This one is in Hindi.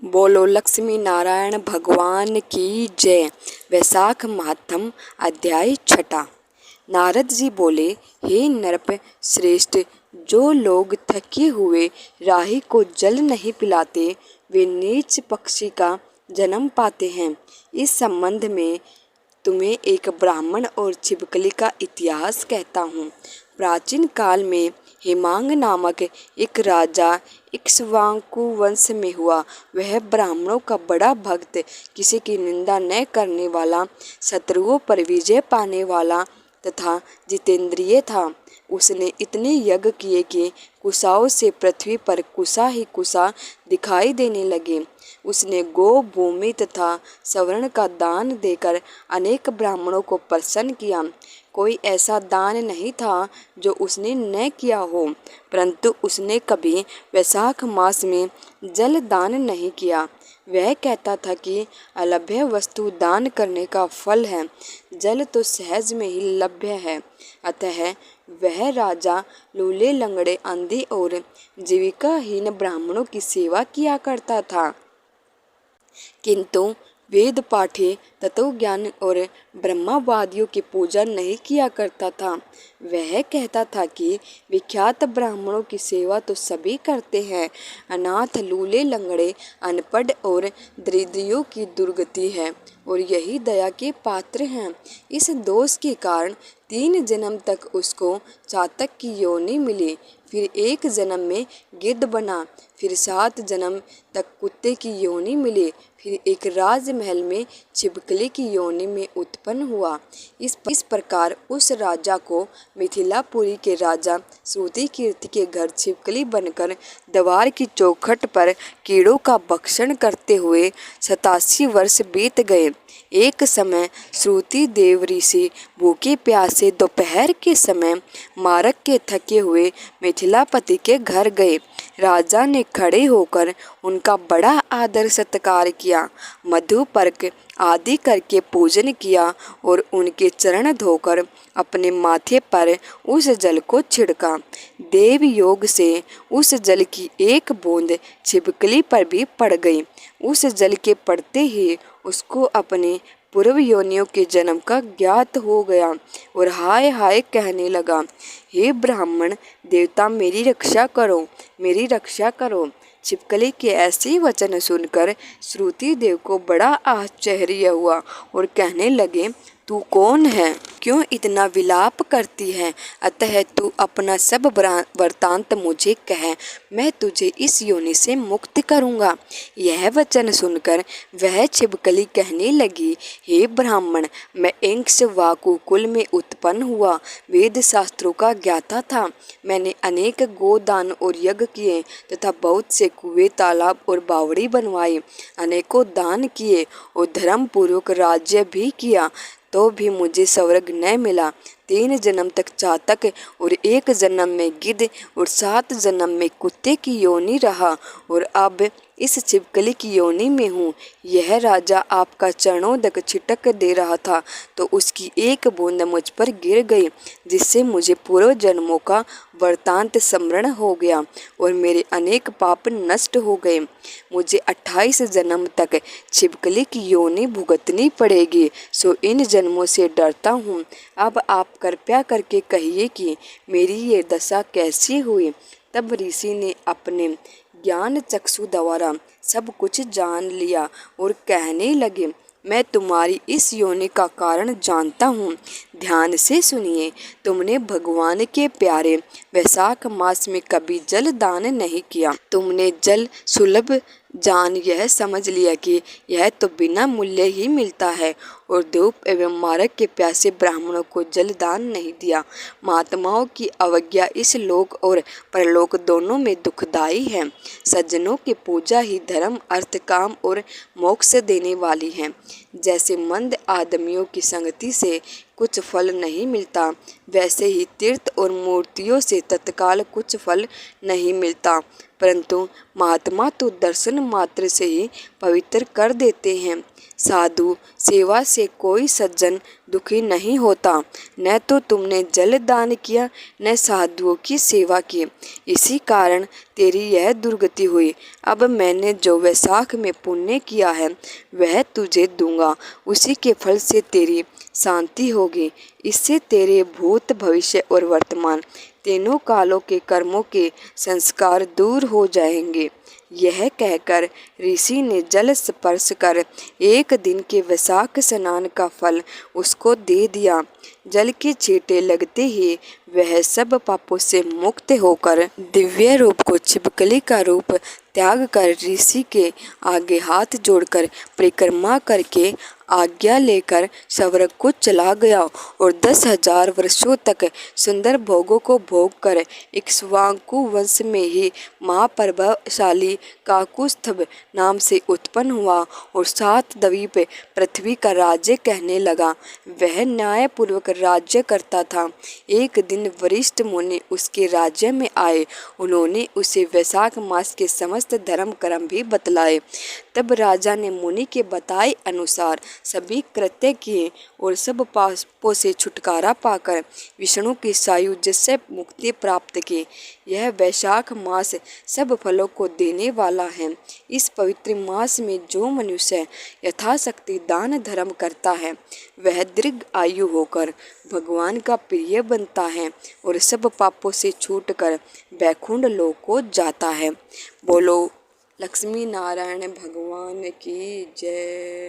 बोलो लक्ष्मी नारायण भगवान की जय। वैशाख माहत्म अध्याय छठा। नारद जी बोले, हे नृप श्रेष्ठ, जो लोग थके हुए राही को जल नहीं पिलाते वे नीच पक्षी का जन्म पाते हैं। इस संबंध में तुम्हें एक ब्राह्मण और छिपकली का इतिहास कहता हूँ। प्राचीन काल में हेमांग नामक एक राजा इक्ष्वाकु वंश में हुआ। वह ब्राह्मणों का बड़ा भक्त, किसी की निंदा न करने वाला, शत्रुओं पर विजय पाने वाला तथा जितेंद्रिय था। उसने इतने यज्ञ किए कि कुशाओं से पृथ्वी पर कुशा ही कुशा दिखाई देने लगे। उसने गो, भूमि तथा स्वर्ण का दान देकर अनेक ब्राह्मणों को प्रसन्न किया। कोई ऐसा दान नहीं था जो उसने न किया हो, परंतु उसने कभी वैशाख मास में जल दान नहीं किया। वह कहता था कि अलभ्य वस्तु दान करने का फल है, जल तो सहज में ही लभ्य है। अतः वह राजा लूले, लंगड़े, अंधे और जीविकाहीन ब्राह्मणों की सेवा किया करता था, किंतु वेद पाठी, तत्वज्ञान और ब्रह्मवादियों की पूजा नहीं किया करता था। वह कहता था कि विख्यात ब्राह्मणों की सेवा तो सभी करते हैं, अनाथ, लूले, लंगड़े, अनपढ़ और दरिद्रियों की दुर्गति है और यही दया के पात्र हैं। इस दोष के कारण 3 जन्म तक उसको चातक की योनि मिली, फिर 1 जन्म में गिद्ध बना, फिर 7 जन्म तक कुत्ते की योनि मिली, फिर एक राजमहल में छिपकली की योनि में उत्पन्न हुआ। इस प्रकार उस राजा को मिथिलापुरी के राजा श्रुतिकीर्ति के घर छिपकली बनकर द्वार की चौखट पर कीड़ों का भक्षण करते हुए 87 वर्ष बीत गए। एक समय श्रुति देव ऋषि भूखे प्यासे दोपहर के समय मार्ग के थके हुए मिथिलापति के घर गए। राजा ने खड़े होकर उनका बड़ा आदर सत्कार किया, मधुपर्क आदि करके पूजन किया और उनके चरण धोकर अपने माथे पर उस जल को छिड़का। देव योग से उस जल की एक बूंद छिपकली पर भी पड़ गई। उस जल के पड़ते ही उसको अपने पूर्व योनियों के जन्म का ज्ञात हो गया और हाय हाय कहने लगा, हे ब्राह्मण देवता, मेरी रक्षा करो, मेरी रक्षा करो। छिपकली के ऐसे वचन सुनकर श्रुति देव को बड़ा आश्चर्य हुआ और कहने लगे, तू कौन है? क्यों इतना विलाप करती है? अतः तू अपना सब वृतांत मुझे कह, मैं तुझे इस योनि से मुक्त करूँगा। यह वचन सुनकर वह छिपकली कहने लगी, हे ब्राह्मण, मैं इक्ष्वाकु कुल में उत्पन्न हुआ, वेद शास्त्रों का ज्ञाता था। मैंने अनेक गोदान और यज्ञ किए तथा बहुत से कुएं, तालाब और बावड़ी बनवाई, अनेकों दान किए और धर्मपूर्वक राज्य भी किया, तो भी मुझे स्वर्ग न मिला। 3 जन्म तक चातक और 1 जन्म में गिद्ध और 7 जन्म में कुत्ते की योनि रहा और अब इस छिपकली की योनि में हूँ। यह राजा आपका चरणोदक छिटक दे रहा था तो उसकी एक बूंद मुझ पर गिर गई, जिससे मुझे पूर्व जन्मों का वृतांत स्मरण हो गया और मेरे अनेक पाप नष्ट हो गए। मुझे 28 जन्म तक छिपकली की योनि भुगतनी पड़ेगी, सो इन जन्मों से डरता हूँ। अब आप कृपया करके कहिए कि मेरी ये दशा कैसी हुई। तब ऋषि ने अपने ज्ञान चक्षु द्वारा सब कुछ जान लिया और कहने लगे, मैं तुम्हारी इस योनि का कारण जानता हूँ। ध्यान से सुनिए। तुमने भगवान के प्यारे वैशाख मास में कभी जल दान नहीं किया। तुमने जल सुलभ जान यह समझ लिया कि यह तो बिना मूल्य ही मिलता है और धूप एवं मार्ग के प्यासे ब्राह्मणों को जल दान नहीं दिया। महात्माओं की अवज्ञा इस लोक और परलोक दोनों में दुखदायी है। सज्जनों की पूजा ही धर्म, अर्थ, काम और मोक्ष देने वाली है। जैसे मंद आदमियों की संगति से कुछ फल नहीं मिलता, वैसे ही तीर्थ और मूर्तियों से तत्काल कुछ फल नहीं मिलता, परंतु महात्मा तो दर्शन मात्र से ही पवित्र कर देते हैं। साधु सेवा से कोई सज्जन दुखी नहीं होता। न तो तुमने जल दान किया, न साधुओं की सेवा की, इसी कारण तेरी यह दुर्गति हुई। अब मैंने जो वैशाख में पुण्य किया है वह तुझे दूंगा, उसी के फल से तेरी शांति होगी। इससे तेरे भूत, भविष्य और वर्तमान तीनों कालों के कर्मों के संस्कार दूर हो जाएंगे। यह कहकर ऋषि ने जल स्पर्श कर एक दिन के वैशाख स्नान का फल उसको दे दिया। जल के छींटे लगते ही वह सब पापों से मुक्त होकर दिव्य रूप को छिपकली का रूप त्याग कर ऋषि के आगे हाथ जोड़कर परिक्रमा करके आज्ञा लेकर स्वर्ग को चला गया और 10,000 वर्षों तक सुंदर भोगों को भोग कर इक्ष्वाकु वंश में ही महाप्रभावशाली काकुस्थभ नाम से उत्पन्न हुआ और 7 द्वीप पृथ्वी का राज्य कहने लगा। वह न्यायपूर्वक राज्य करता था। एक दिन वरिष्ठ मुनि उसके राज्य में आए। उन्होंने उसे वैशाख मास के समस्त धर्म कर्म भी बतलाए। तब राजा ने मुनि के बताए अनुसार सभी कृत्य किए और सब पापों से छुटकारा पाकर विष्णु की सायुज्य से मुक्ति प्राप्त की। यह वैशाख मास सब फलों को देने वाला है। इस पवित्र मास में जो मनुष्य यथाशक्ति दान धर्म करता है वह दीर्घ आयु होकर भगवान का प्रिय बनता है और सब पापों से छूटकर वैकुंठ लोक को जाता है। बोलो लक्ष्मी नारायण भगवान की जय।